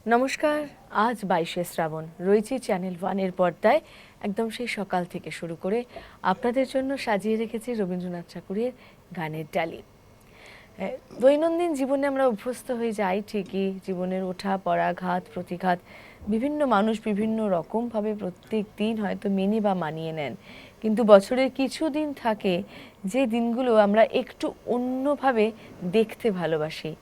নমস্কার। আজ 22শে শ্রাবণ, রয়েছি চ্যানেল ওয়ানের পর্দায়। একদম সেই সকাল থেকে শুরু করে আপনাদের জন্য সাজিয়ে রেখেছি রবীন্দ্রনাথ ঠাকুরের গানের ডালি। দৈনন্দিন জীবনে আমরা অভ্যস্ত হয়ে যাই ঠিকই, জীবনের ওঠা পড়া ঘাত প্রতিঘাত বিভিন্ন মানুষ বিভিন্ন রকমভাবে প্রত্যেক দিন হয়তো মেনে বা মানিয়ে নেন, কিন্তু বছরের কিছু দিন থাকে যে দিনগুলো আমরা একটু অন্যভাবে দেখতে ভালোবাসি,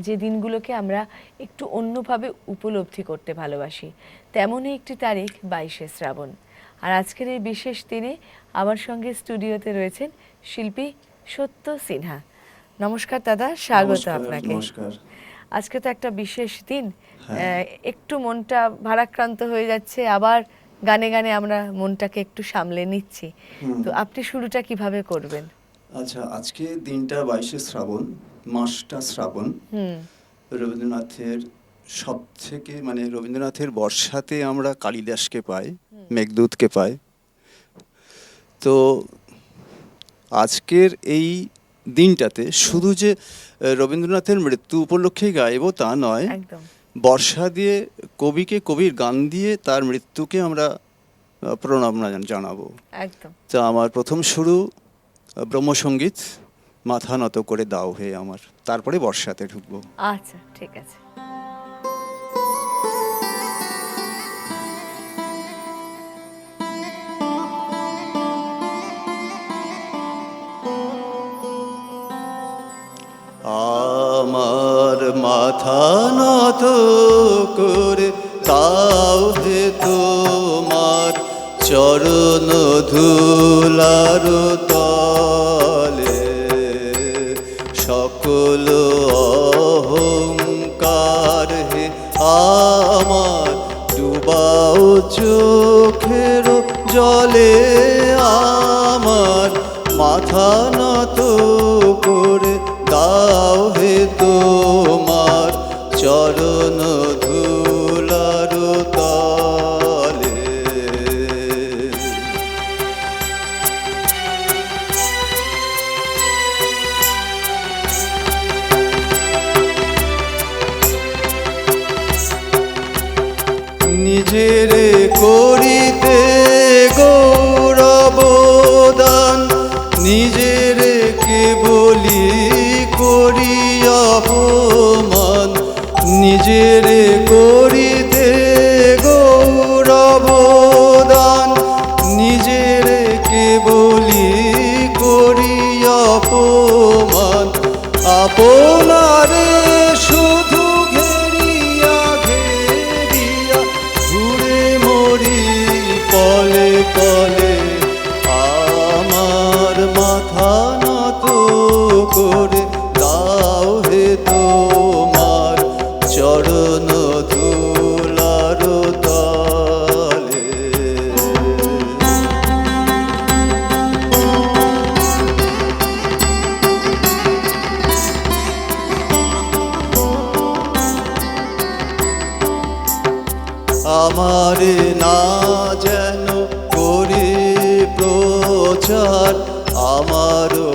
যে দিনগুলোকে আমরা একটু অন্যভাবে উপলব্ধি করতে ভালোবাসি। তেমনই একটি তারিখ 22শে শ্রাবণ। আর আজকের এই বিশেষ দিনে আমার সঙ্গে স্টুডিওতে রয়েছেন শিল্পী সত্য সিনহা। নমস্কার দাদা, স্বাগত আপনাকে। নমস্কার। আজকে তো একটা বিশেষ দিন, একটু মনটা ভারাক্রান্ত হয়ে যাচ্ছে, আবার গানে গানে আমরা মনটাকে একটু সামলে নিচ্ছি। তো আপনি শুরুটা কিভাবে করবেন? আচ্ছা, আজকে দিনটা 22শে শ্রাবণ, মাসটা শ্রাবণ। রবীন্দ্রনাথের সব থেকে রবীন্দ্রনাথের বর্ষাতে আমরা কালিদাসকে পাই, মেঘদূতকে পাই। তো আজকের এই দিনটাতে শুধু যে রবীন্দ্রনাথের মৃত্যু উপলক্ষেই গাইব তা নয়, বর্ষা দিয়ে কবিকে কবির গান দিয়ে তার মৃত্যুকে আমরা প্রণাম জানাবো। তা আমার প্রথম শুরু ব্রহ্মসঙ্গীত, মাথা নত করে দাও হে আমার, তারপরে বর্ষাতে ঢুকবো। আচ্ছা, ঠিক আছে। আমার মাথা নত করে দাও হে তোমার চরণ ধুলার তলে, সকল অহংকার হে আমার ডুবাও চোখের জলে। আমার মাথা নত করে দাও হে তোমার চরণ ধুলার তলে। নিজের করিতে গৌরবদান, নিজের কেবলি করি অপমান, নিজের করিতে গৌরবদান, নিজের কেবলি করি অপমান। আপনারে শুধু ঘেরিয়া ঘেরিয়া ঘুরে মরি পলে পলে। আমার মাথা নত করে দাও হে তোমার চরণ ধুলার তলে। আমারে না যেন করে প্রচার, আমারও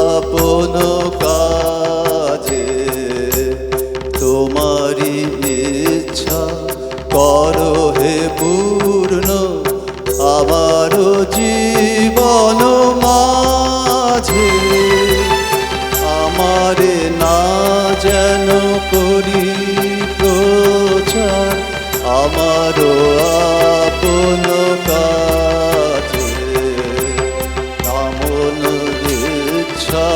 আপন কাজে তোমারি ইচ্ছা করো হে পূর্ণ আমারও জীবন মাঝে। আমারে না যেন করি প্রচার, আমারও আপন কাজে আমন ইচ্ছা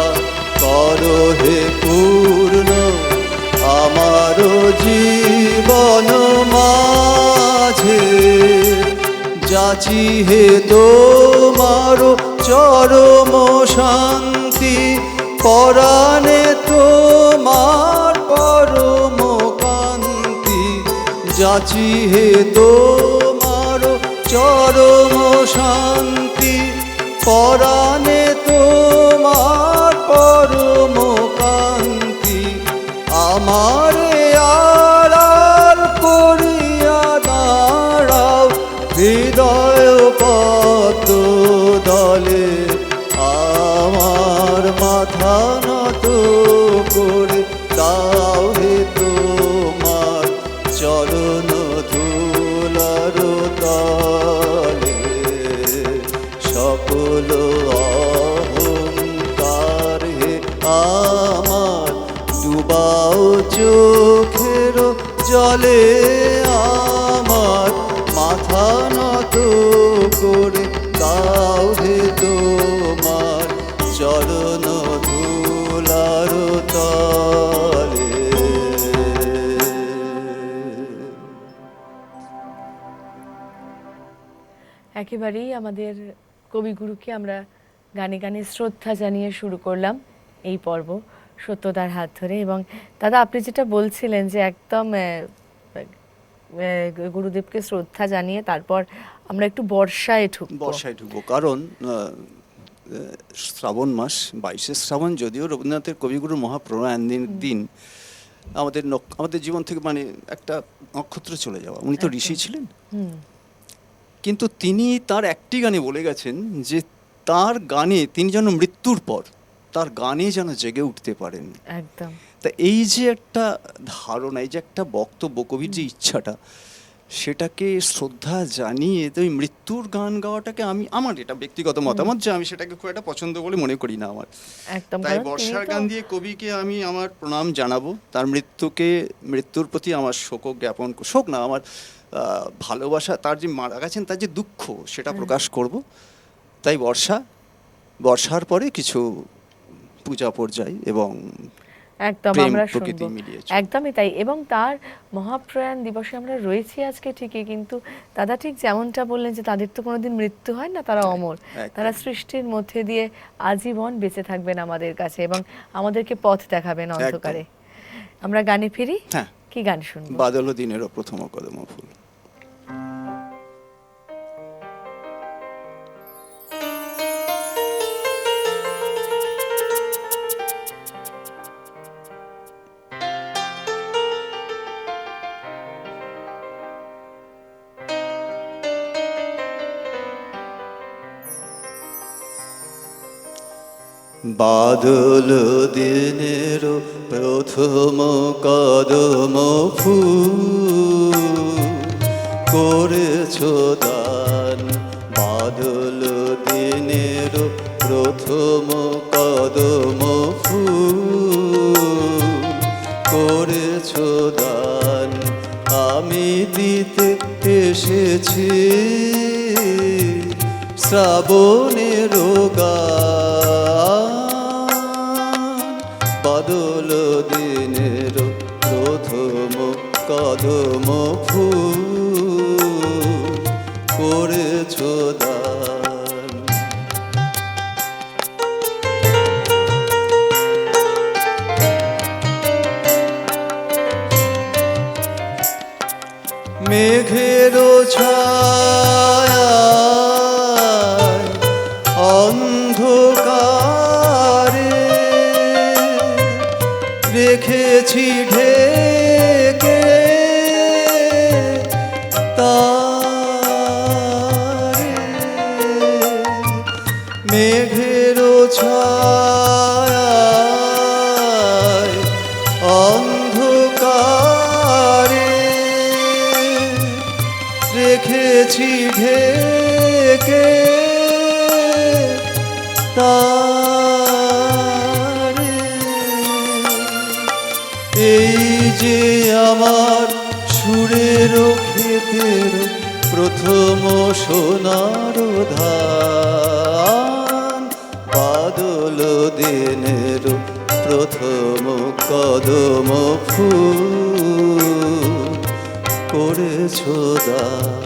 করো হে পূর্ণ আমারও জীবন মাঝে। যাচি হে তোমার চরম শান্তি, পরাণে তোমার পরম কান্তি। যাচি হে তোমার চরম শান্তি, পরাণে তোমার পরম কান্তি। আমারে আড়াল করিয়া দাঁড়াও হৃদয় পদ্ম দলে। আমার মাথা নত করে দাও হে তোমার চরণ ধুলার তলে সকল অহংকার হে আমার ডুবাও চোখের জলে আমার মাথা নত করে দাও হে তোমার চরণ ধুলার তলে। একেবারেই আমাদের কবিগুরুকে আমরা গানে গানে শ্রদ্ধা জানিয়ে শুরু করলাম এই পর্ব সত্যদার হাত ধরে। এবং দাদা, আপনি যেটা বলছিলেন যে একদম গুরুদেবকে শ্রদ্ধা জানিয়ে তারপর আমরা একটু বর্ষায় ঢুকবো, কারণ শ্রাবণ মাস 22শে শ্রাবণ যদিও রবীন্দ্রনাথের কবিগুরুর মহাপ্রয়াণ দিন আমাদের জীবন থেকে মানে একটা নক্ষত্র চলে যাওয়া। উনি তো ঋষি ছিলেন, কিন্তু তিনি তার একটি গানে বলে গেছেন যে তার গানে তিনি যেন মৃত্যুর পর তার গানে যেন জেগে উঠতে পারেন। একদম। তা এই যে একটা ধারণা, এই যে একটা বক্তব্য, কবির যে ইচ্ছাটা, সেটাকে শ্রদ্ধা জানিয়ে তো ওই মৃত্যুর গান গাওয়াটাকে আমার এটা ব্যক্তিগত মতামত যে আমি সেটাকে খুব একটা পছন্দ বলে মনে করি না আমার। তাই বর্ষার গান দিয়ে কবিকে আমি আমার প্রণাম জানাবো, তার মৃত্যুর প্রতি আমার শোক না, আমার ভালোবাসা, তার যে মারা গেছেন তার যে দুঃখ সেটা প্রকাশ করব। তাই বর্ষার পরে কিছু পূজা পর্যায় এবং একদম আমরা শুনবো, একদমই তাই। এবং তার মহাপ্রয়াণ দিবসে আমরা রয়েছি আজকে ঠিকই, কিন্তু দাদা ঠিক যেমনটা বললেন যে তাদের তো কোনোদিন মৃত্যু হয় না, তারা অমর, তারা সৃষ্টির মধ্যে দিয়ে আজীবন বেঁচে থাকবেন আমাদের কাছে এবং আমাদেরকে পথ দেখাবেন অন্ধকারে। আমরা গানে ফিরি। কি গান শুনবো? বাদল দিনেরও প্রথম কদম ফুল। বাদল দিনের প্রথম কদম ফুল করেছ দান, বাদল দিনের প্রথম কদম ফুল করেছ দান, আমি দিতে এসেছি শ্রাবণের গান, বাদল দিনের প্রথম কদম ফুল করেছ দান। মেঘের ছায়া অন্ধকারে রেখেছি ঢেকে তারে, মেঘের ছায়া অন্ধকারে রেখেছি ঢেকে তারে, এই যে আমার সুরের ক্ষেতের প্রথম সোনার ধান, বাদল দিনের প্রথম কদম ফুল করেছ দান।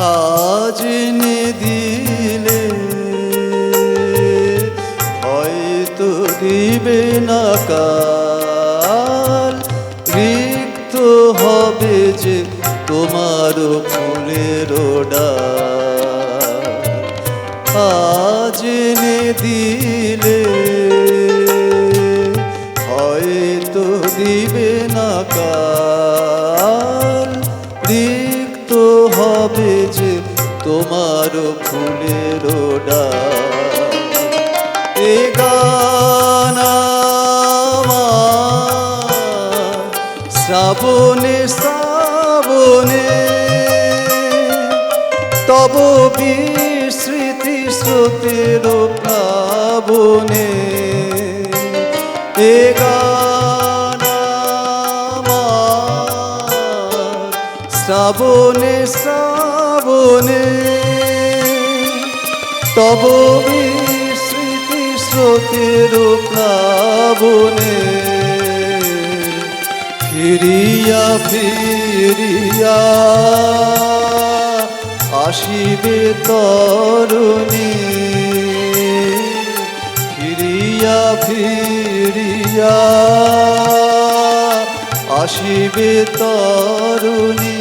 আজ এনে দিলে হয়তো দিবে না কাল, রিক্ত হবে যে তোমার ফুলের ডাল, আজ এনে দিলে কাল রিক্ত হবে যে তোমার ফুলের ডাল। এ গান আমার শ্রাবণে শ্রাবণে তব বিস্মৃতি স্রোতের প্লাবনে। এ গান আমার শ্রাবণে শ্রাবণে তব বিস্মৃতি স্রোতের প্লাবনে। ফিরিয়া ফিরিয়া আসিবে তরুণী, ফিরিয়া ফিরিয়া আসিবে তরুণী।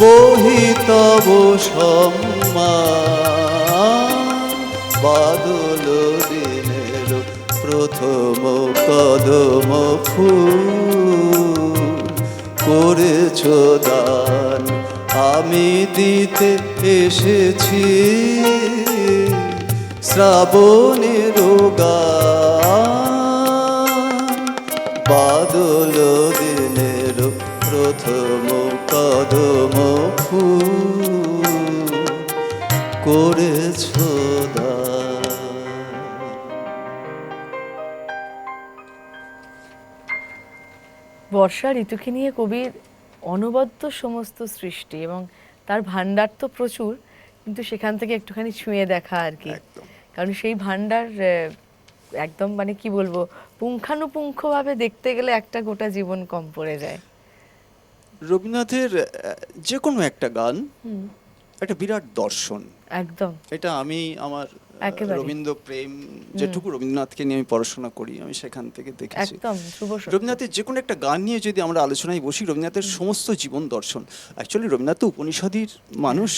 বহি তব সম্মান বাদল দিনের প্রথম কদম ফুল করেছ দান। আমি দিতে এসেছি শ্রাবণের গান, বাদল দিনের প্রথম কদম ফুল করেছ দান। বর্ষা ঋতুকে নিয়ে কবির অনবদ্য সমস্ত সৃষ্টি এবং তার ভাণ্ডার তো প্রচুর, কিন্তু সেখান থেকে একটুখানি ছুঁয়ে দেখা আর কি। কারণ সেই ভাণ্ডার একদম মানে কি বলবো, পুঙ্খানুপুঙ্খভাবে দেখতে গেলে একটা গোটা জীবন কম পড়ে যায়। রবীন্দ্রনাথের যে কোনো একটা গান একটা বিরাট দর্শন। একদম, এটা আমি আমার একেবারে। রবীন্দ্র প্রেম যেটুকু রবীন্দ্রনাথকে নিয়ে আমি পড়াশোনা করি, আমি সেখান থেকে দেখেছি। একদম ধ্রুব সত্য। রবীন্দ্রনাথের যে কোনো একটা গান নিয়ে যদি আমরা আলোচনায় বসি, রবীন্দ্রনাথের সমস্ত জীবন দর্শন। অ্যাকচুয়ালি রবীন্দ্রনাথ তো উপনিষদের মানুষ,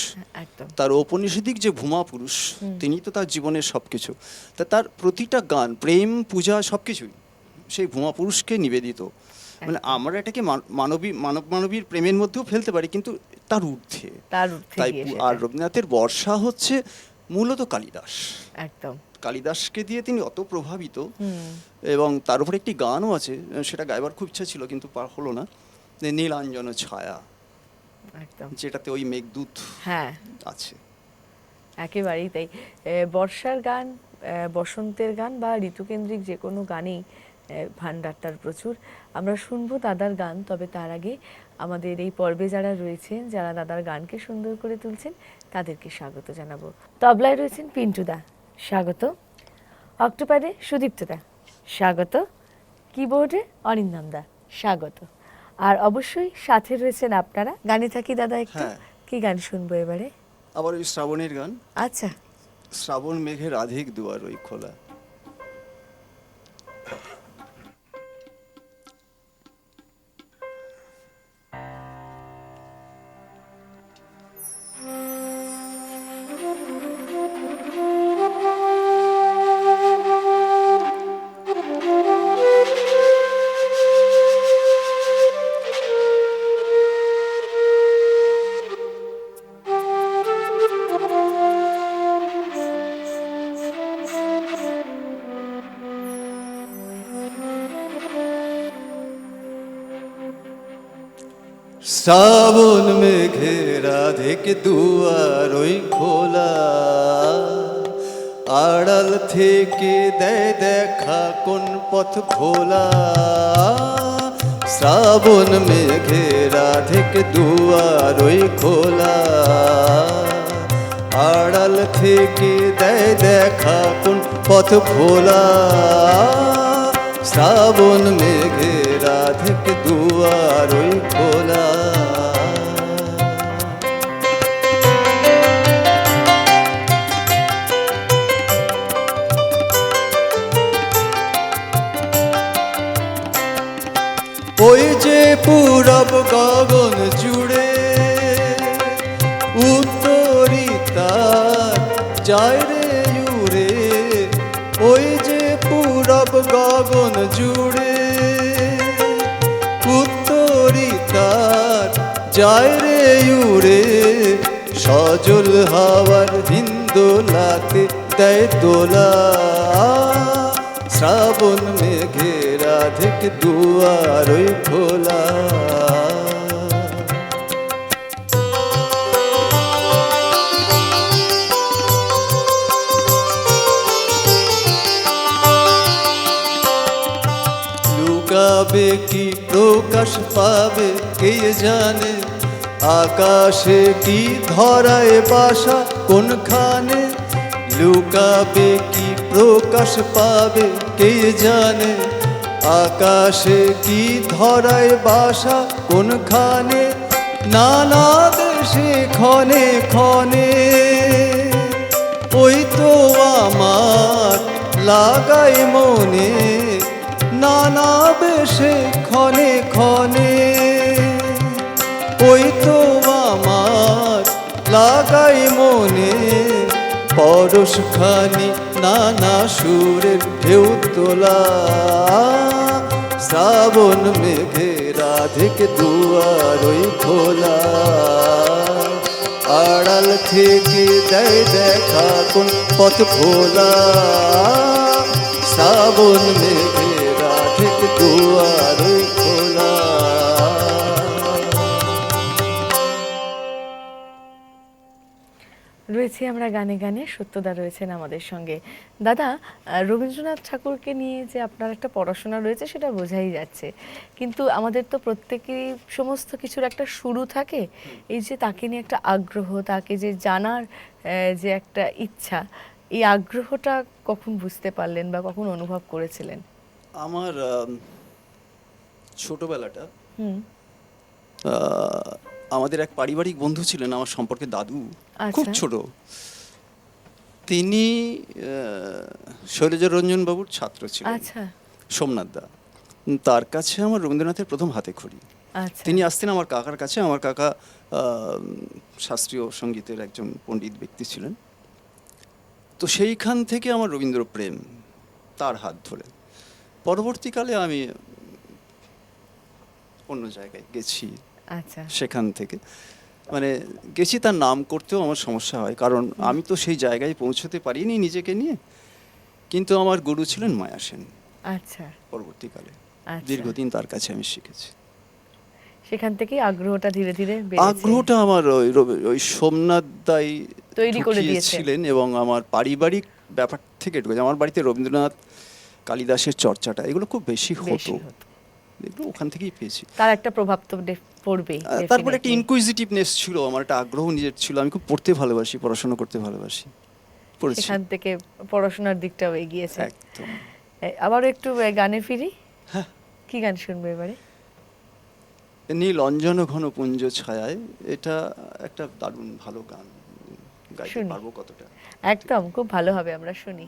একদম তার ঔপনিষদিক যে ভূমা পুরুষ, তিনি তো তার জীবনের সবকিছু। তা তার প্রতিটা গান প্রেম পূজা সবকিছুই সেই ভূমা পুরুষকে নিবেদিত। মানে আমরা এটাকে মানব মানবীর প্রেমের মধ্যেও ফেলতে পারি, কিন্তু তার ঊর্ধ্বে। তাই আর রবীন্দ্রনাথের বর্ষা হচ্ছে মূলত কালিদাস। একদম কালিদাসকে দিয়ে তিনি অত প্রভাবিত, এবং তার উপর একটি গানও আছে, সেটা গাইবার খুব ইচ্ছা ছিল কিন্তু হলো না, নীলাঞ্জন ছায়া, একদম যেটাতে ওই মেঘদূত হ্যাঁ আছে। একেবারেই তাই। বর্ষার গান, বসন্তের গান বা ঋতুকেন্দ্রিক যে কোনো গানেই ভাণ্ডারটার প্রচুর। আমরা শুনবো দাদার গান, তবে তার আগে আমাদের এই পর্বে যারা রয়েছেন, যারা দাদার গানকে সুন্দর করে তুলছেন, তাদেরকে স্বাগত জানাবো। তবলায় রয়েছেন পিন্টুদা, স্বাগত। অক্টোপারে সুদীপ্তদা, স্বাগত। কিবোর্ডে অরিন্দমদা, স্বাগত। আর অবশ্যই সাথে রয়েছেন আপনারা। গানে থাকি দাদা একটু। কি গান শুনবো এবারে? আবার ওই শ্রাবণের গান। আচ্ছা, শ্রাবণ মেঘের আধিক দুয়ার ওই খোলা। শ্রাবণ মেঘের আধিক দুয়ার ওই খোলা, আড়াল থেকে দেয় দেখা কোন পথ ভোলা। শ্রাবণ মেঘের আধিক দুয়ার ওই খোলা, আড়াল থেকে দেয় দেখা কোন পথ ভোলা। শ্রাবণ মেঘের আধিক দুয়ার ওই খোলা। ওই যে পূরব গগন জুড়ে উত্তরিতার যায় রে উড়ে। ওই যে পূরব গগন জুড়ে যায় রে উড়ে, সজল হাওয়ার হিন্দোলাতে দেয় দোলা। শ্রাবণ মেঘের রাধিক দুয়ার ওই খোলা। লুকাবে কি প্রকাশ পাবে কে জানে, আকাশে কি ধরায় বাসা কোনখানে। লুকাবে কি প্রকাশ পাবে কে জানে, আকাশে কি ধরায় বাসা কোনখানে। নানা দেশে ক্ষণে ক্ষণে ওই তো আমার লাগাই মনে, নানা বেশে ক্ষণে ক্ষণে ওই তো আমার লাগাই মনে। পরশখানি নানা সুরের ঢেউ তোলা, শ্রাবণ মেঘে রাধিক দুয়ার ওই খোলা। আড়াল থেকে দেয় দেখা কোন পথ খোলা, শ্রাবণ মেঘে রাধিক দুয়ার ওই খোলা। রয়েছি আমরা গানে গানে, সত্যদা রয়েছেন আমাদের সঙ্গে। দাদা, রবীন্দ্রনাথ ঠাকুরকে নিয়ে যে আপনার একটা পড়াশোনা রয়েছে সেটা বোঝাই যাচ্ছে, কিন্তু আমাদের তো প্রত্যেকেরই সমস্ত কিছুর একটা শুরু থাকে। এই যে তাকে নিয়ে একটা আগ্রহ, তাকে যে জানার যে একটা ইচ্ছা, এই আগ্রহটা কখন বুঝতে পারলেন বা কখন অনুভব করেছিলেন? আমার ছোটবেলাটা, আমাদের এক পারিবারিক বন্ধু ছিলেন আমার সম্পর্কে দাদু, খুব ছোট। তিনি শৈলজরঞ্জন বাবুর ছাত্র ছিলেন, সোমনাথ দা। তার কাছে আমার রবীন্দ্রনাথের প্রথম হাতে খড়ি। তিনি আসতেন আমার কাকার কাছে। আমার কাকা শাস্ত্রীয় সঙ্গীতের একজন পণ্ডিত ব্যক্তি ছিলেন। তো সেইখান থেকে আমার রবীন্দ্র প্রেম, তার হাত ধরে। পরবর্তীকালে আমি অন্য জায়গায় গেছি, সেখান থেকে মানে গেছি, তার নাম করতেও আমার সমস্যা হয়, কারণ আমি তো সেই জায়গায় পৌঁছতে পারিনি নিজেকে নিয়ে। কিন্তু আমার গুরু ছিলেন মায়া সেন। পরবর্তীকালে দীর্ঘদিন তার কাছে আমি শিখেছি। সেখান থেকেই আগ্রহটা ধীরে ধীরে আগ্রহটা আমার ওই সোমনাথ দাই তৈরি করে দিয়েছিলেন, এবং আমার পারিবারিক ব্যাপার থেকে ঢুকেছে। আমার বাড়িতে রবীন্দ্রনাথ, কালিদাসের চর্চাটা এগুলো খুব বেশি হতো, এগুলো ওখান থেকেই পেয়েছি। তার একটা প্রভাব তো পড়বেই। তারপরে একটা ইনকুইজিটিভনেস ছিল, আমার একটা আগ্রহ নিজের ছিল। আমি খুব পড়তে ভালোবাসি, পড়াশোনা করতে ভালোবাসি, সেখান থেকে পড়াশোনার দিকটাও এগিয়েছে। একদম। আবারও একটু গানে ফিরি। হ্যাঁ, কি গান শুনবে এবারে? নীল অঞ্জন ঘন পুঞ্জ ছায়ায়, এটা একটা দারুণ ভালো গান, গাইতে পারবো কতটা? একদম, খুব ভালো হবে, আমরা শুনি।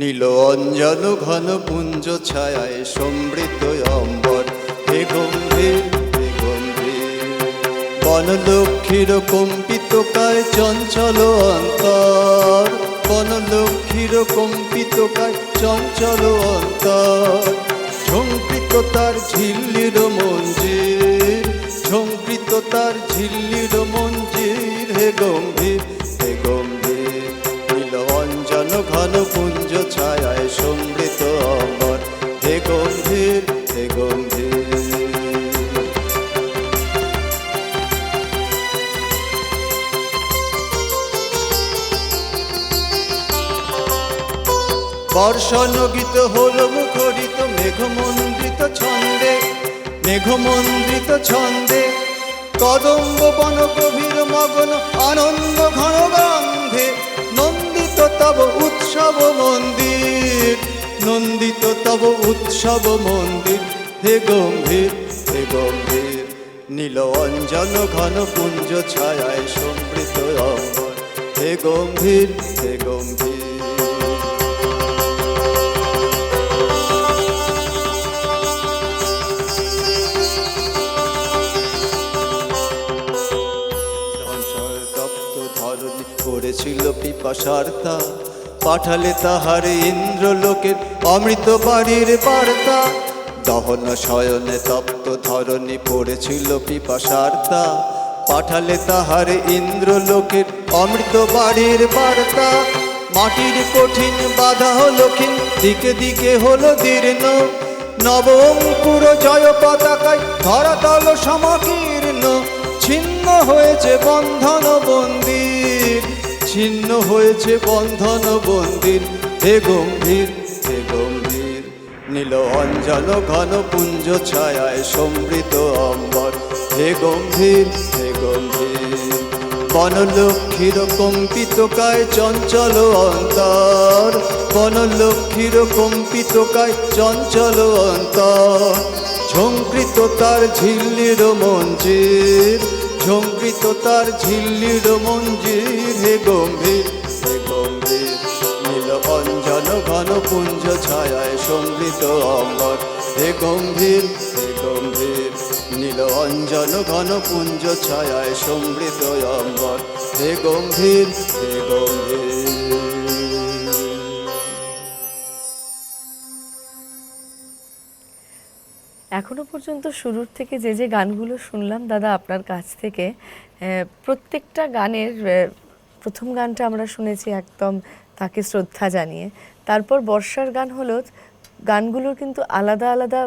নীল অঞ্জন ঘন পুঞ্জ ছায়ায় সমৃদ্ধ অম্বর, হে গম্ভীর হে গম্ভীর। বনলক্ষ্মীর কম্পিত কায় চঞ্চল অন্তর, বনলক্ষ্মীর কম্পিত কায় চঞ্চল অন্তর। ঝঙ্কৃত তার ঝিল্লির মঞ্জির, ঝঙ্কৃত তার ঝিল্লির মঞ্জির, হে গম্ভীর হে গম্ভীর। নীল অঞ্জন ঘন পুঞ্জ ছায়ায় সমৃদ্ধ অম্বর, হে গম্ভীর হে গম্ভীর। বর্ষণগীত হল মুখরিত মেঘমন্ডিত ছন্দে, মেঘমন্ডিত ছন্দে। কদম্ব বন গভীর মগ্ন আনন্দ ঘন গন্ধে, নন্দিত তব উৎসব মন্দির, নন্দিত তব উৎসব মন্দির। হে গম্ভীর, হে গম্ভীর, নীল অঞ্জন ঘন পুঞ্জ ছায়ায় সমৃত অম্বর। হে গম্ভীর, হে গম্ভীর। করেছিল পিপাসার্তা, পাঠালে তাহার ইন্দ্রলোকের অমৃত বাড়ির বার্তা। দহন শয়নে তপ্ত ধরণী পড়েছিল পিপাসার্তা, পাঠালে তাহার ইন্দ্রলোকের অমৃত বাড়ির বার্তা। মাটির কঠিন বাধা হলো ক্ষীণ, দিকে দিকে হলো দীর্ণ, নব অঙ্কুর জয় পতাকায় ধরাতল সমাকীর্ণ। ছিন্ন হয়েছে বন্ধন বন্দির, ছিন্ন হয়েছে বন্ধন বন্দির। হে গম্ভীর, হে গম্ভীর, নীল অঞ্জন ঘন পুঞ্জ ছায়ায় সমৃত অম্বর। হে গম্ভীর, হে গম্ভীর, বনলক্ষ্মীর কম্পিত কায় চঞ্চল অন্তর, বনলক্ষ্মীর কম্পিত কায় চঞ্চল অন্তর। ঝঙ্কৃত তার ঝিল্লির মঞ্জির, ঝঙ্কৃত তার ঝিল্লির মঞ্জির। হে গম্ভীর, হে গম্ভীর, নীল অঞ্জন ঘন পুঞ্জ ছায়ায় সমৃত অম্বর। হে গম্ভীর, হে গম্ভীর, নীল অঞ্জন ঘন পুঞ্জ ছায়ায় সমৃত অম্বর। হে গম্ভীর, হে গম্ভীর। এখনো পর্যন্ত শুরুর থেকে যে যে গানগুলো শুনলাম দাদা আপনার কাছ থেকে, প্রত্যেকটা গানের প্রথম গানটা আমরা শুনেছি একদম তাকে শ্রদ্ধা জানিয়ে, তারপর বর্ষার গান হলো। গানগুলোর কিন্তু আলাদা আলাদা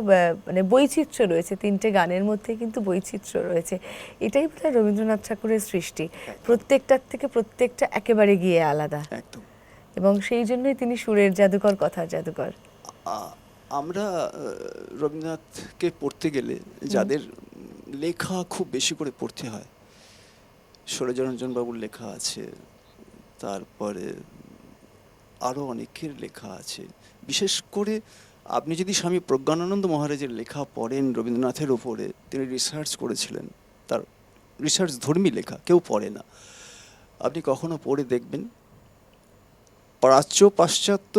মানে বৈচিত্র্য রয়েছে, তিনটে গানের মধ্যে কিন্তু বৈচিত্র্য রয়েছে। এটাই বোধহয় রবীন্দ্রনাথ ঠাকুরের সৃষ্টি, প্রত্যেকটার থেকে প্রত্যেকটা একেবারে গিয়ে আলাদা। একদম। এবং সেই জন্যই তিনি সুরের জাদুকর, কথার জাদুকর। আমরা রবীন্দ্রনাথকে পড়তে গেলে যাদের লেখা খুব বেশি করে পড়তে হয়, সুরজরঞ্জন বাবুর লেখা আছে, তারপরে আরও অনেকের লেখা আছে। বিশেষ করে আপনি যদি স্বামী প্রজ্ঞানানন্দ মহারাজের লেখা পড়েন রবীন্দ্রনাথের ওপরে, তিনি রিসার্চ করেছিলেন, তার রিসার্চ ধর্মী লেখা, কেউ পড়ে না। আপনি কখনো পড়ে দেখবেন প্রাচ্য পাশ্চাত্য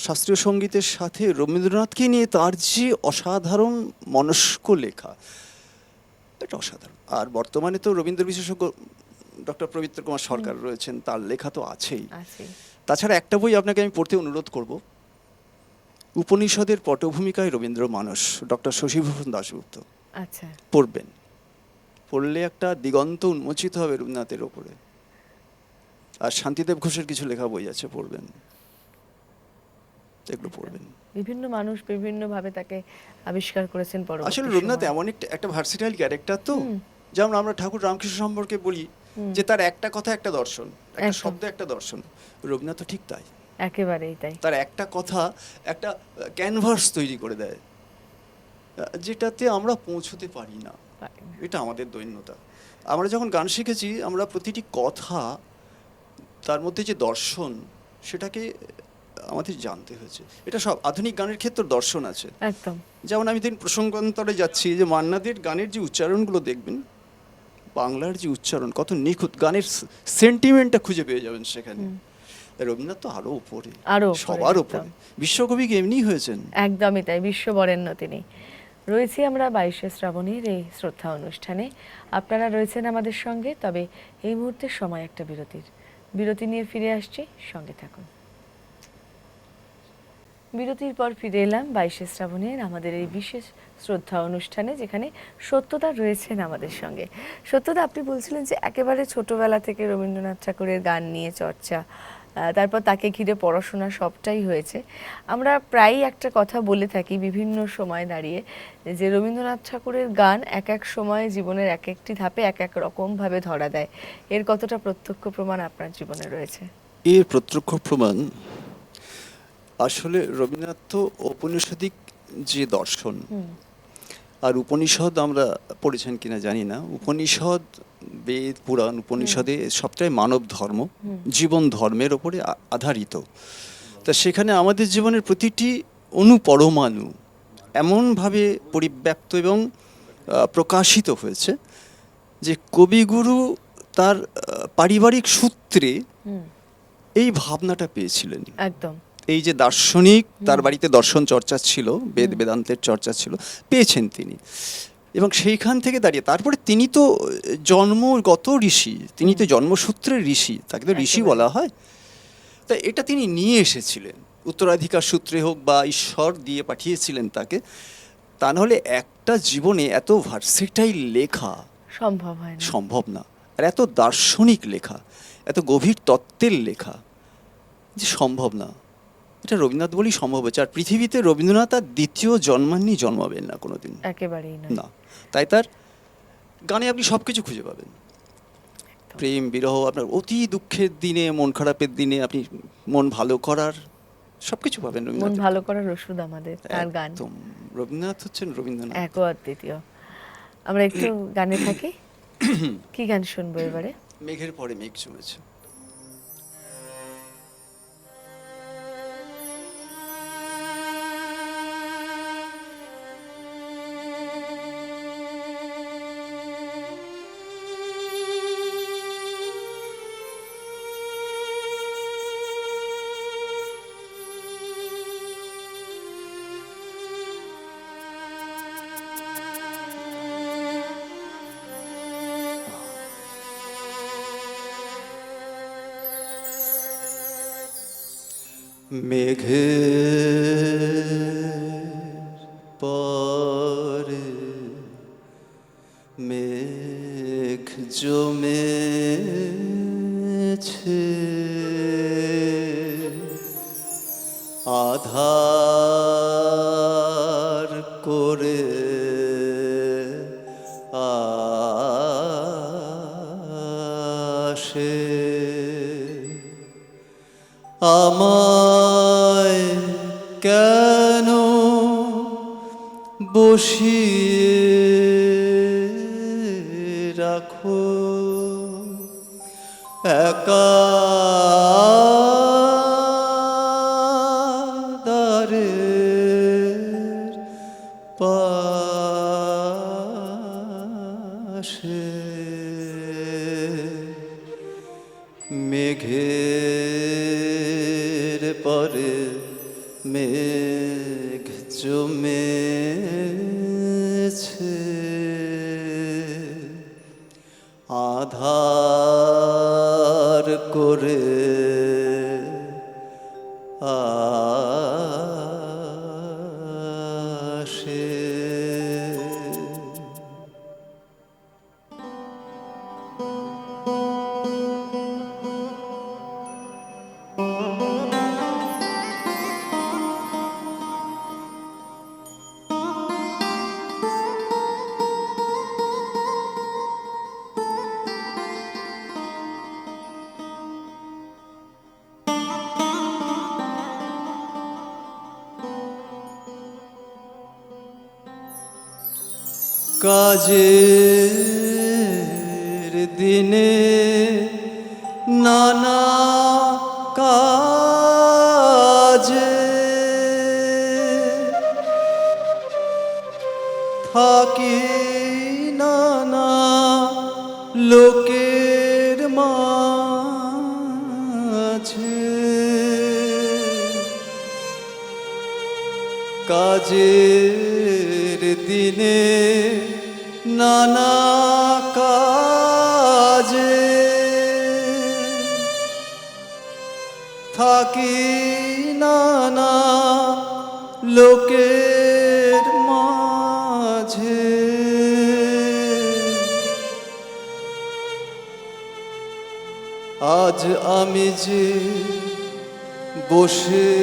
শাস্ত্রীয় সঙ্গীতের সাথে রবীন্দ্রনাথকে নিয়ে তার যে অসাধারণ মনস্ক লেখা, এটা অসাধারণ। আর বর্তমানে তো রবীন্দ্র বিশেষজ্ঞ ডক্টর পবিত্র কুমার সরকার রয়েছেন, তার লেখা তো আছেই। তাছাড়া একটা বই আপনাকে আমি পড়তে অনুরোধ করব, উপনিষদের পটভূমিকায় রবীন্দ্র মানস, ডক্টর শশীভূষণ দাশগুপ্ত। আচ্ছা, পড়বেন, পড়লে একটা দিগন্ত উন্মোচিত হবে রবীন্দ্রনাথের ওপরে। আর শান্তিদেব ঘোষের কিছু লেখা বই আছে, পড়বেন, এগুলো পড়বেন। বিভিন্ন মানুষ বিভিন্নভাবে তাকে আবিষ্কার করেছেন। আসলে রবীন্দ্রনাথ এমন একটা ভার্সিটাইল ক্যারেক্টার, তো যেমন আমরা ঠাকুর রামকৃষ্ণ সম্পর্কে বলি যে তার একটা কথা একটা দর্শন, একটা শব্দ একটা দর্শন, রবীন্দ্রনাথ ঠিক তাই, একেবারেই তাই। তার একটা কথা একটা ক্যানভাস তৈরি করে দেয়, যেটাতে আমরা পৌঁছতে পারি না। এটা আমাদের দৈন্যতা। আমরা যখন গান শিখেছি, আমরা প্রতিটি কথা, তার মধ্যে যে দর্শন, সেটাকে আমাদের জানতে হয়েছে। এটা সব আধুনিক গানের ক্ষেত্রে দর্শন আছে একদম। যেমন আমি দিন প্রসঙ্গান্তরে যাচ্ছি, যে মান্নাদের গানের যে উচ্চারণগুলো দেখবেন, বাংলার যে উচ্চারণ কত নিখুঁত, গানের সেন্টিমেন্টটা খুঁজে পেয়ে যাবেন সেখানে। রবীন্দ্রনাথ তো আরো উপরে, সবার উপরে, বিশ্বকবি এমনি হয়েছেন। একদমই তাই, বিশ্ববরেণ্য তিনি। রয়েছি আমরা 22শে শ্রাবণের এই শ্রদ্ধা অনুষ্ঠানে, আপনারা রয়েছেন আমাদের সঙ্গে। তবে এই মুহূর্তের সময় একটা বিরতি নিয়ে ফিরে আসছি, সঙ্গে থাকুন। বিরতির পর ফিরে এলাম 22শে শ্রাবণের আমাদের এই বিশেষ শ্রদ্ধা অনুষ্ঠানে, যেখানে সত্যদা রয়েছেন আমাদের সঙ্গে। সত্যদা, আপনি বলছিলেন যে একেবারে ছোটবেলা থেকে রবীন্দ্রনাথ ঠাকুরের গান নিয়ে চর্চা, তারপর তাকে ঘিরে পড়াশোনা, সবটাই হয়েছে। আমরা প্রায়ই একটা কথা বলে থাকি বিভিন্ন সময় দাঁড়িয়ে, যে রবীন্দ্রনাথ ঠাকুরের গান এক এক সময় জীবনের এক একটি ধাপে এক এক রকমভাবে ধরা দেয়। এর কতটা প্রত্যক্ষ প্রমাণ আপনার জীবনে রয়েছে? এর প্রত্যক্ষ প্রমাণ আসলে রবীন্দ্রনাথ তো ঔপনিষদিক যে দর্শন, আর উপনিষদ আমরা পড়েছেন কিনা জানি না, উপনিষদ বেদ পুরাণ উপনিষদে সবটাই মানব ধর্ম, জীবন ধর্মের ওপরে আধারিত। তা সেখানে আমাদের জীবনের প্রতিটি পরমাণু এমনভাবে পরিব্যাপ্ত এবং প্রকাশিত হয়েছে যে কবিগুরু তার পারিবারিক সূত্রে এই ভাবনাটা পেয়েছিলেন। একদম এই যে দার্শনিক, তার বাড়িতে দর্শন চর্চা ছিল, বেদান্তের চর্চা ছিল, পেয়েছেন তিনি। এবং সেইখান থেকে দাঁড়িয়ে তারপরে তিনি তো জন্মগত ঋষি, তিনি তো জন্মসূত্রের ঋষি, তাকে তো ঋষি বলা হয়। তা এটা তিনি নিয়ে এসেছিলেন, উত্তরাধিকার সূত্রে হোক বা ঈশ্বর দিয়ে পাঠিয়েছিলেন তাকে। তা নাহলে একটা জীবনে এত ভার্সেটাইল লেখা সম্ভব না। আর এত দার্শনিক লেখা, এত গভীর তত্ত্বের লেখা যে সম্ভব না, এটা রবীন্দ্রনাথ বলেই সম্ভব হয়েছে। আর পৃথিবীতে রবীন্দ্রনাথ আর দ্বিতীয় জন্মাবেন না কোনোদিন, একেবারেই না। তাই তার গানে আপনি সব কিছু খুঁজে পাবেন, প্রেম, বিরহ, আপনার অতি দুঃখের দিনে, মন খারাপের দিনে আপনি মন ভালো করার সবকিছু পাবেন। মন ভালো করার ওষুধ আমাদের তার গান। রবীন্দ্রনাথ হচ্ছেন রবীন্দ্রনাথ, এক ও অদ্বিতীয়। আমরা একটু গানে থাকি। কি গান শুনবো এবারে? মেঘের পরে মেঘ জমেছে। মেঘের পরে মেঘ জমেছে, আধার করে আসে আমায় কেন বসিয়ে রাখো একা দ্বারের পাশে। মেঘের পরে মেঘ জমেছে, আধার করে আসে। কাজের দিনে নানা কাজে থাকি নানা লোকের মাঝে, কাজের দিনে নানা কাজে থাকি নানা লোকের মাঝে, আজ আমি যে বসে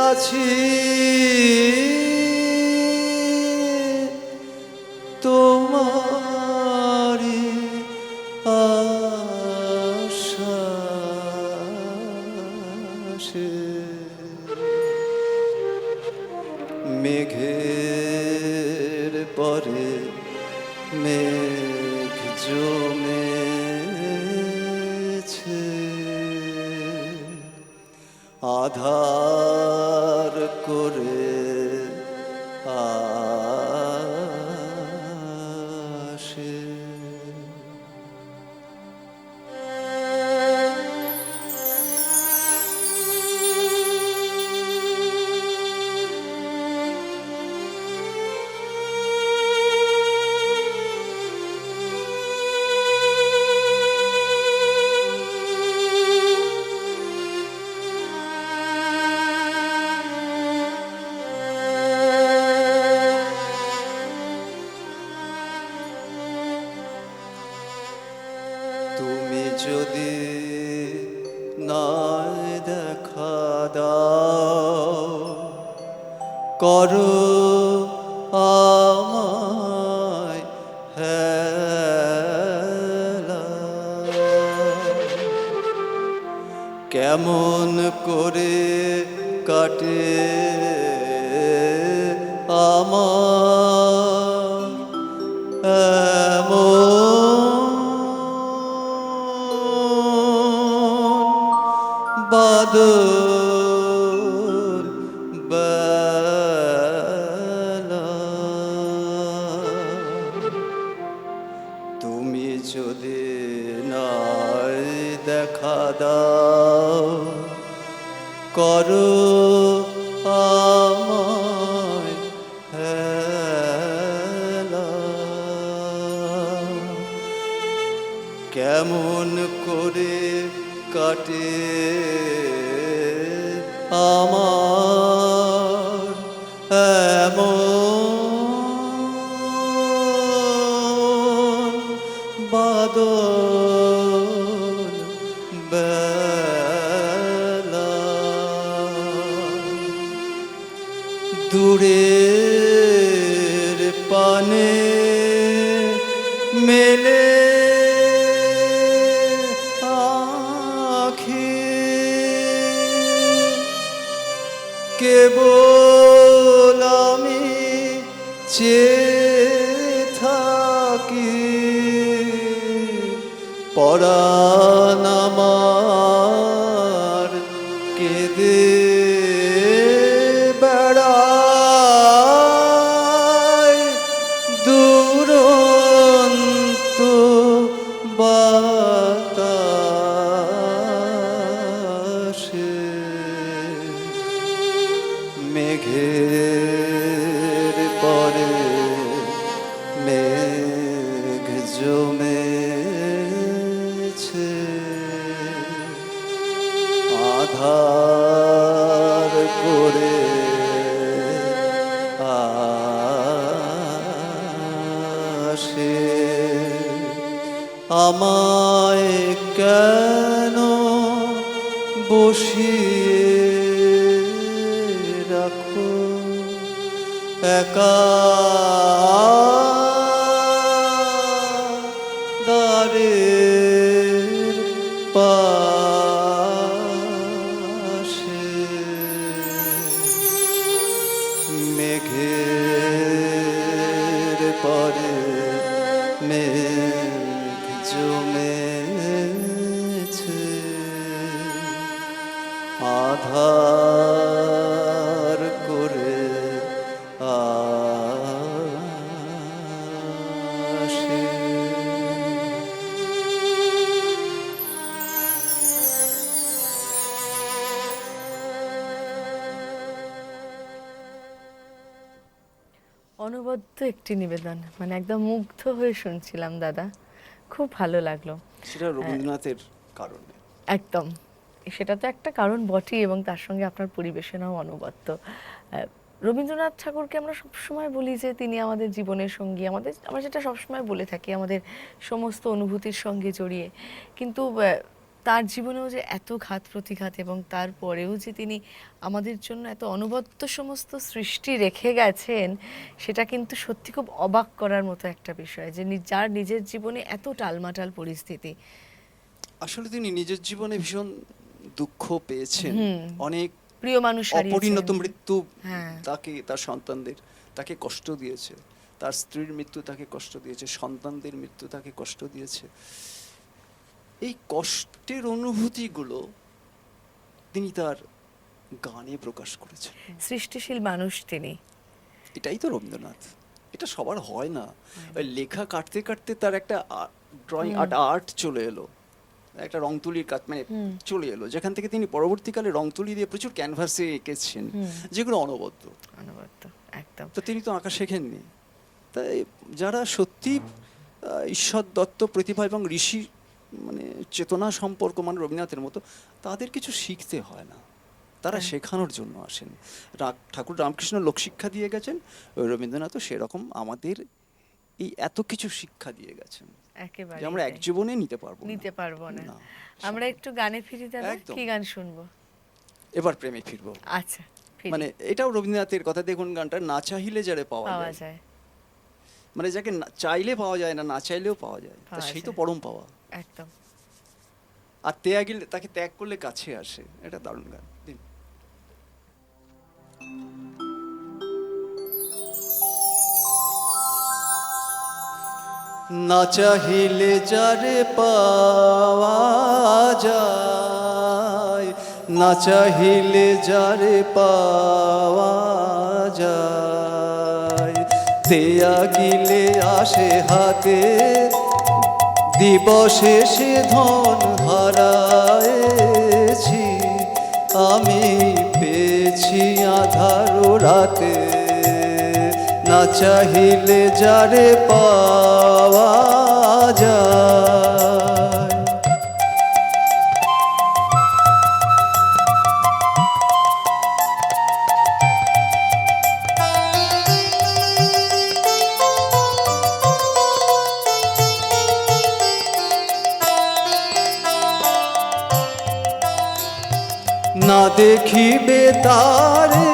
আছি তোমারি আশ্বাসে। মেঘের পরে মেঘ আধার করে আসে। তুমি যদি নয় দেখা দাও, করো আমায় হেলা, কেমন করে কাটে আমার বাদল বেলা। তুমি যদি নাই দেখা দাও, করো আমায় হেলা, কেমন করে কাটে আমার এমন বাদল বেলা। দূরের পানে মেলে কেবল আমি চেয়ে থাকি, পরাণ আমার কেঁদে বেড়ায় দুরন্ত বাতাসে। মেঘের পরে মেঘ জমেছে, আধার করে আসে। আমায় কেন বসিয়ে রাখো একা দ্বারের পাশে। মেঘের পরে মেঘ জমেছে, আধার করে আসে। অনবদ্য একটি নিবেদন, মানে একদম মুগ্ধ হয়ে শুনছিলাম দাদা, খুব ভালো লাগলো। সেটা রবীন্দ্রনাথের কারণে। একদম, সেটা তো একটা কারণ বটেই, এবং তার সঙ্গে আপনার পরিবেশনাও অনবদ্য। রবীন্দ্রনাথ ঠাকুরকে আমরা সবসময় বলি যে তিনি আমাদের জীবনের সঙ্গী, আমরা যেটা সবসময় বলে থাকি, আমাদের সমস্ত অনুভূতির সঙ্গে জড়িয়ে। কিন্তু তার জীবনেও যে এত ঘাত প্রতিঘাত, এবং তারপরেও যে তিনি আমাদের জন্য এত অনবদ্য সমস্ত সৃষ্টি রেখে গেছেন, সেটা কিন্তু সত্যি খুব অবাক করার মতো একটা বিষয়, যে যার নিজের জীবনে এত টালমাটাল পরিস্থিতি। আসলে তিনি নিজের জীবনে ভীষণ দুঃখ পেয়েছেন, অনেক প্রিয় মানুষ অপরিণত মৃত্যু হ্যাঁ। তাকে, তার সন্তানদের তাকে কষ্ট দিয়েছে, তার স্ত্রীর মৃত্যু তাকে কষ্ট দিয়েছে, সন্তানদের মৃত্যু তাকে কষ্ট দিয়েছে। এই কষ্টের অনুভূতিগুলো তিনি তার গানে প্রকাশ করেছেন। সৃষ্টিশীল মানুষ তিনি। এটাই তো রবীন্দ্রনাথ, এটা সবার হয় না। ওই লেখা কাটতে কাটতে তার একটা ড্রয়িং আর্ট চলে এলো, একটা রং তুলির কাজ মানে চলে এলো, যেখান থেকে তিনি পরবর্তীকালে রং তুলি দিয়ে প্রচুর ক্যানভাসে এঁকেছেন, যেগুলো অনবদ্য। একদম। তো তিনি তো আঁকা শেখেননি। তাই যারা সত্যি ঈশ্বর দত্ত প্রতিভা এবং ঋষি মানে চেতনা সম্পর্ক মানে রবীন্দ্রনাথের মতো, তাদের কিছু শিখতে হয় না, তারা শেখানোর জন্য আসেন। ঠাকুর রামকৃষ্ণ লোকশিক্ষা দিয়ে গেছেন, রবীন্দ্রনাথও সেরকম আমাদের এই এত কিছু শিক্ষা দিয়ে গেছেন একেবারে যে আমরা এক জীবনে নিতে পারবো না। আমরা একটু গানে ফিরি দাদা, কি গান শুনবো? এবার প্রেমে ফিরবো। আচ্ছা, মানে এটাও রবীন্দ্রনাথের কথা। দেখুন গানটা, না চাহিলে যারে পাওয়া যায়, মানে যাকে চাইলে পাওয়া যায় না, না চাইলেও পাওয়া যায়, তা সেই তো পরম পাওয়া। একদম। আর ত্যাগিলে, তাকে ত্যাগ করলে কাছে আসে, এটা দারুণ গান। দিন। না চাহিলে যারে পাওয়া যায়, না চাহিলে যারে পাওয়া যায়, ত্যাগিলে আসে হাতে, দিবসে সে ধন হারায়েছি, আমি পেয়েছি আধার রাতে, না চাহিলে যারে পাওয়া যায়। না দেখিবে তারে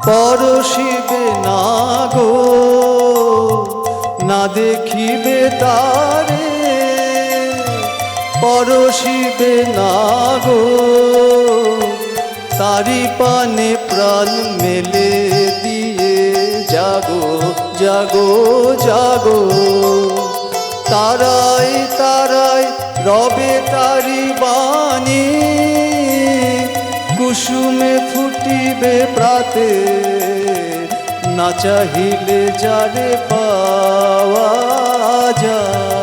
পরশিবে না গো, না দেখিবে তারে পরশিবে না গো, তারি পানে প্রাণ মেলে দিয়ে জাগো জাগো জাগো, তারাই তারাই রবে তারি বাণী, কুসুমে ফুটিবে প্রাতে, না চাহিলে যারে পাওয়া যায়।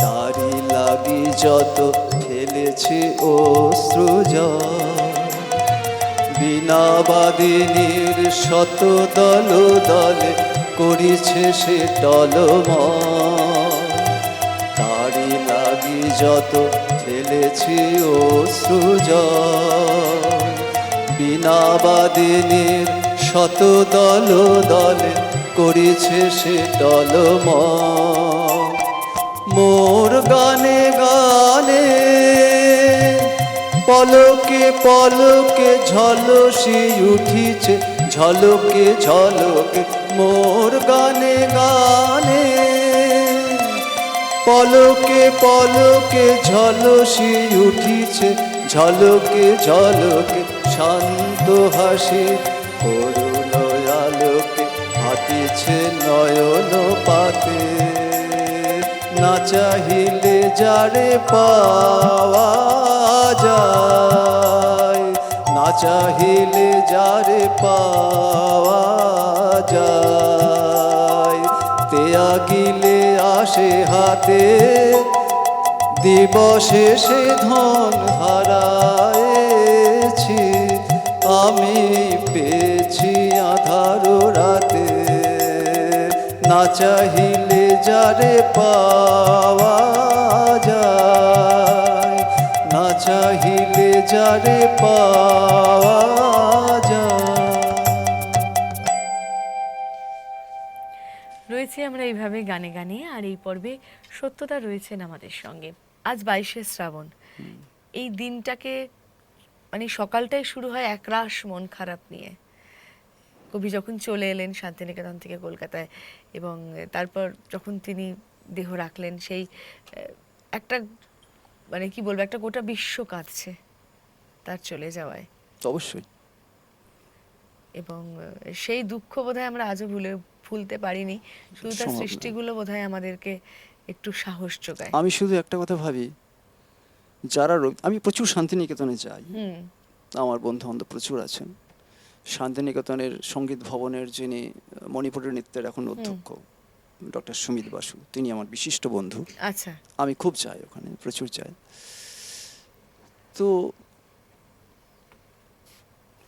তারি লাগি যত ঢেলেছে অশ্রুজল, বীণাবাদিনীর শত দল দলে করিছে সে টলমল, তারি লাগি যত ঢেলেছে অশ্রুজল, বীণাবাদিনীর শত দল দলে করিছে সে টলমল, মোর গানে গানে পলকে পলকে ঝলসি উঠিছে, ঝলকে ঝলকে মোর গানে গানে, পলকে পলকে ঝলসি উঠিছে, ঝলকে ঝলকে শান্ত হাসি করুণ আলোকে হাতিছে নয়ন পাতে, না চাহিলে যারে পাওয়া যায়, না চাহিলে যারে পাওয়া যায়, ত্যাগিলে আসে হাতে, দিবসে সে ধন হারায়েছি, আমি পেয়েছি আধার রাতে, না চাহিলে যারে পাওয়া যায়, না চাহিলে যারে পাওয়া যায়। রয়েছি আমরা এইভাবে গানে গানে, আর এই পর্বে সত্যতা রয়েছেন আমাদের সঙ্গে। আজ 22শে শ্রাবণ, এই দিনটাকে মানে সকালটাই শুরু হয় একরাশ মন খারাপ নিয়ে। কবি যখন চলে এলেন শান্তিনিকেতন থেকে কলকাতায়, এবং তারপর যখন তিনি দেহ রাখলেন, সেই একটা মানে কি বলবো, একটা গোটা বিশ্ব কাঁদছে তার চলে যাওয়ায়। অবশ্যই। এবং সেই দুঃখ বোধহয় আমরা আজও ভুলতে পারিনি, শুধু তার সম্ভব না। সৃষ্টিগুলো বোধহয় আমাদেরকে একটু সাহস যোগায়। আমি শুধু একটা কথা ভাবি, যারা আমি প্রচুর শান্তিনিকেতনে যাই, আমার বন্ধু বান্ধব প্রচুর আছেন। শান্তিনিকেতনের সঙ্গীত ভবনের যিনি মণিপুরের নৃত্যের এখন অধ্যক্ষ ডক্টর সুমিত বাসু, তিনি আমার বিশিষ্ট বন্ধু। আচ্ছা। আমি খুব যাই ওখানে, প্রচুর যাই। তো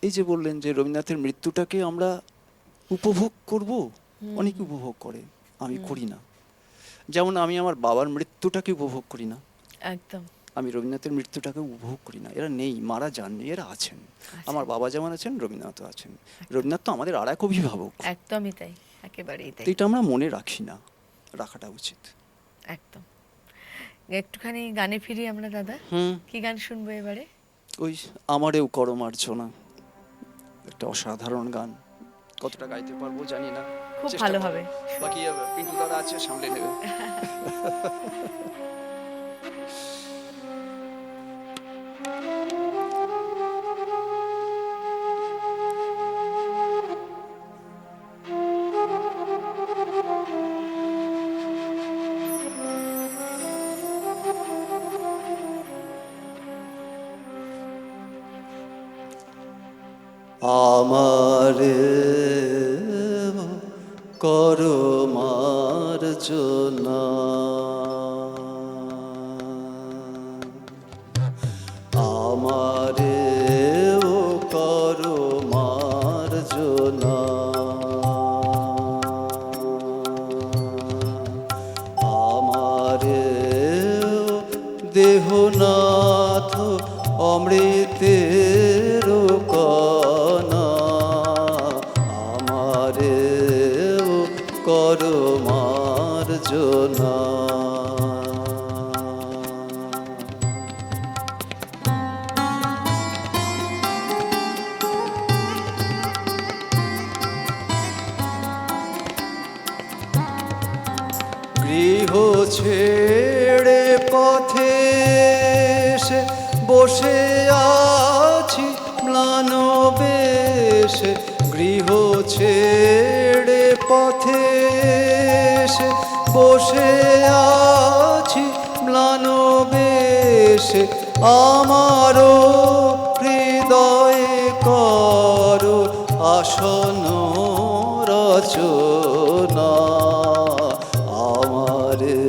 এই যে বললেন যে রবীন্দ্রনাথের মৃত্যুটাকে আমরা উপভোগ করব, অনেকে উপভোগ করে, আমি করি না। যেমন আমি আমার বাবার মৃত্যুটাকে উপভোগ করি না, একদম। আমি রবীন্দ্রনাথের মৃত্যুটাকে উপভোগ করি না। এরা নেই, মারা যাননি, এরা আছেন। আমার বাবা যেমন আছেন, রবীন্দ্রনাথ আছেন। রবীন্দ্রনাথ তো আমাদের আর এক অভিভাবক। একদমই তাই, একেবারেই তাই। এটা আমরা মনে রাখি না, রাখাটা উচিত। একদম। একটুখানি গানে ফিরি আমরা দাদা। কি গান শুনবো এবারে? ওই আমারেও করো মার্জনা, একটা অসাধারণ গান। কতটা গাইতে পারবো জানি না, খুব ভালো হবে। বাকি পিন্টু দাদা আছে, সামলে নেবে। আমারে করো মার্জনা, আমারে করো মার্জনা, আমারে দেহনাথ অমৃতের কণা, আমারে করো মার্জনা। গৃহ ছেড়ে পথে এসে বসে আছি ম্লান বেশে, গৃহ ছেড়ে পথে এসে বসে আছি ম্লান বেশে, আমারও হৃদয়ে করো আসন রচনা, আমারে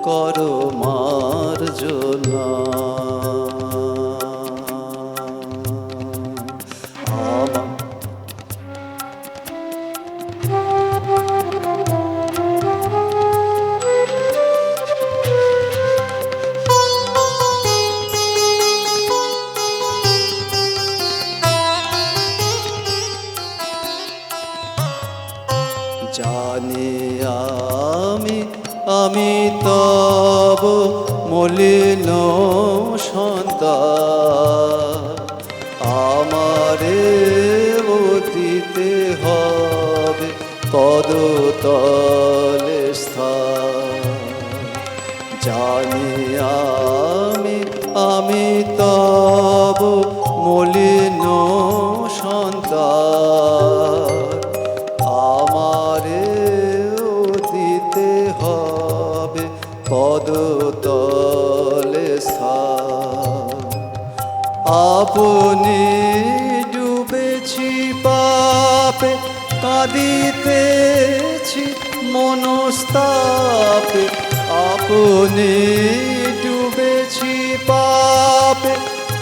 করো মার্জনা, জানি আমি তব মলিন সন্তান, আমারে দিতে হবে পদতলে স্থান, জানি আমি তব মলিন সন্তান, আমারে দিতে হবে পদতলে স্থান, আপনি ডুবেছি পাপে কাঁদিতেছি মনস্তাপে, আপনি ডুবেছি পাপে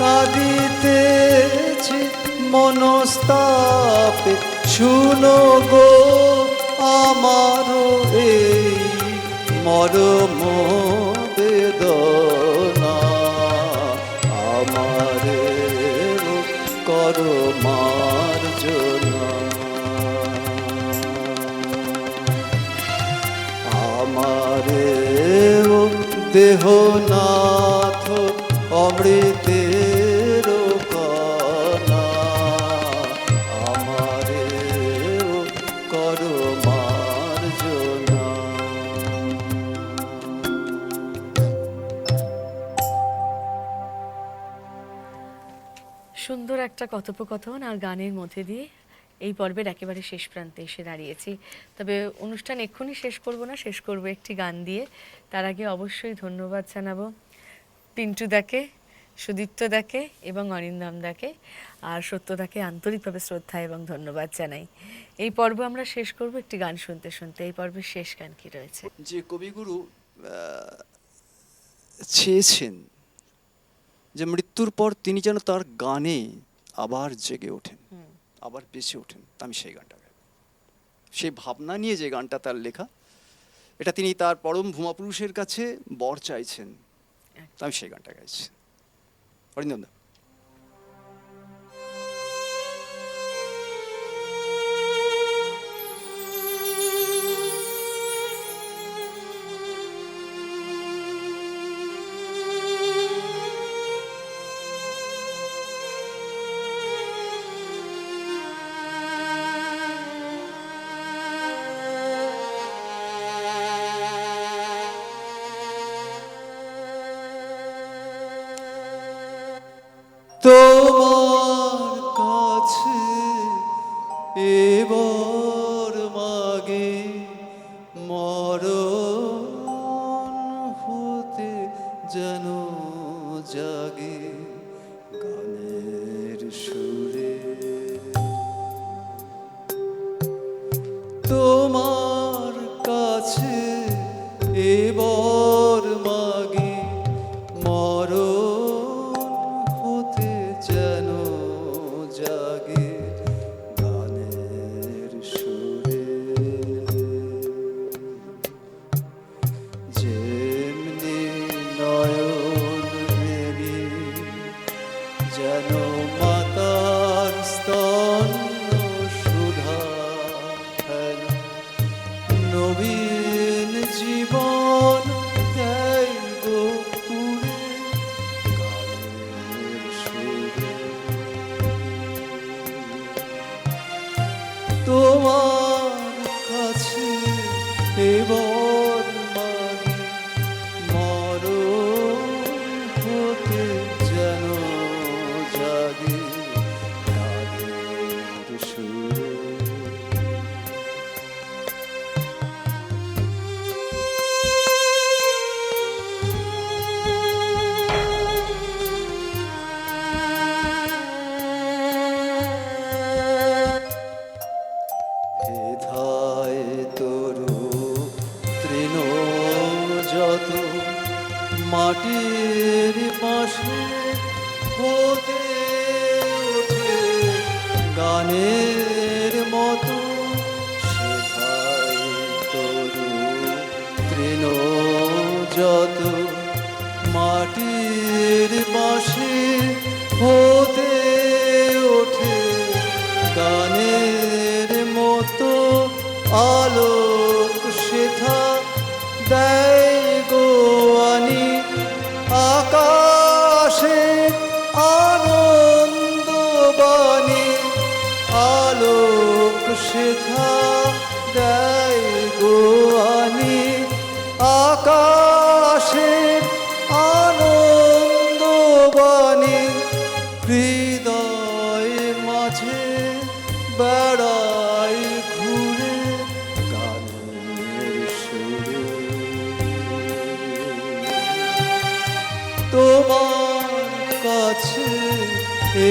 কাঁদিতেছি মনস্তাপে, শুনো গো আমারও এই মরম বেদনা, আমারে করো মার্জনা, আমারে দেহনাথ অমৃতের কণা, আমারে করো মার্জনা। একটা কথোপকথন আর গানের মধ্যে দিয়ে এই পর্বের একেবারে শেষ প্রান্তে এসে দাঁড়িয়েছি। তবে অনুষ্ঠান এক্ষুনি শেষ করব না, শেষ করব একটি গান দিয়ে। তার আগে অবশ্যই ধন্যবাদ জানাবো পিন্টু দাকে, সুদীপ্ত দাকে এবং অরিন্দম দাকে, আর সত্যদাকে আন্তরিকভাবে শ্রদ্ধা এবং ধন্যবাদ জানাই। এই পর্ব আমরা শেষ করব একটি গান শুনতে শুনতে। এই পর্বের শেষ গান কি রয়েছে? যে কবিগুরু চেয়েছেন যে মৃত্যুর পর তিনি যেন তার গানে আবার জেগে ওঠেন, আবার বেঁচে ওঠেন, আমি সেই গানটা গাইব। সেই ভাবনা নিয়ে যে গানটা তার লেখা, এটা তিনি তার পরম ভূমাপুরুষের কাছে বর চাইছেন, আমি সেই গানটা গাইছি। অরিন্দম দা। তোমার কাছে এবার মাগে মরণ হতে যেন জাগে গানের সুরে। তোমার কাছে এবার মাগে মরণ হতে যেন জাগে গানের সুরে। যেমনি নয়ন মেলি যেন মাতার স্তন্য সুধা হেন নবীন জীবন দেয় গো পুরে গানের সুরে। তোমার কাছে এবার মাগে মরণ হতে যেন জাগে গানের সুরে। হেথায় তরু তৃণ যত মাটির পাশে হতে ওঠে গানের মতো। সেথায় তরু তৃণ যত মাটির পাশে হতে ওঠে গানের মতো। আলোক সেথা দেয় গো আনি আকাশে আনন্দ বাণী। আলোক সেথা দেয় গো আনি আকাশে আনন্দ বাণী। হৃদয় মাঝে বেড়াই ঘুরে গানের সুরে। তোমার কাছে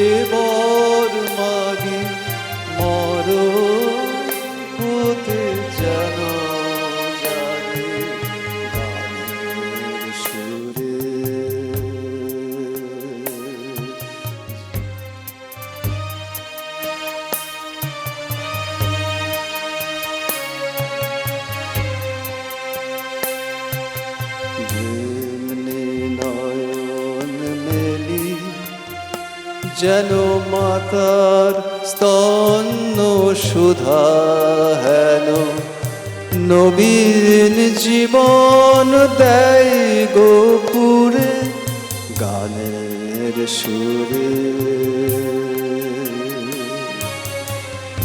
এবার মাগে মরণ হতে যেন জাগে গানের সুরে। যেমনি নয়ন মেলি যেন মাতার স্তন্য সুধা হেন নবীন জীবন দেয় গো পুরে গানের সুরে।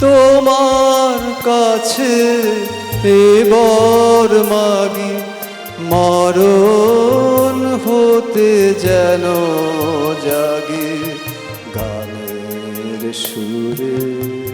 তোমার কাছে এবার মাগি মরণ হতে যেন জাগে গানের সুরে